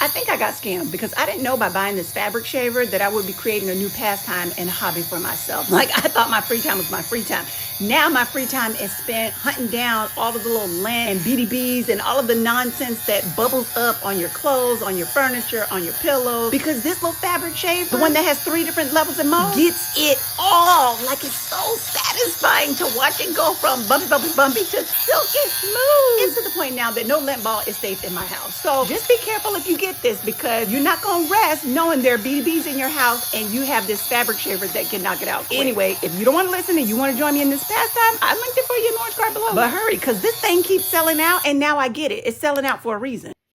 I think I got scammed because I didn't know by buying this fabric shaver that I would be creating a new pastime and hobby for myself. Like, I thought my free time was my free time. Now my free time is spent hunting down all of the little lint and BDBs and all of the nonsense that bubbles up on your clothes, on your furniture, on your pillows. Because this little fabric shaver, the one that has 3 different levels and modes, gets it all. Like, it's so satisfying to watch it go from bumpy to silky smooth. It's to the point now that no lint ball is safe in my house. So just be careful if you get this, because you're not gonna rest knowing there are BDBs in your house and you have this fabric shaver that can knock it out quick. Anyway, if you don't want to listen and you want to join me in this pastime, I linked it for you in the orange card below. But hurry, because this thing keeps selling out, and now I get it. It's selling out for a reason.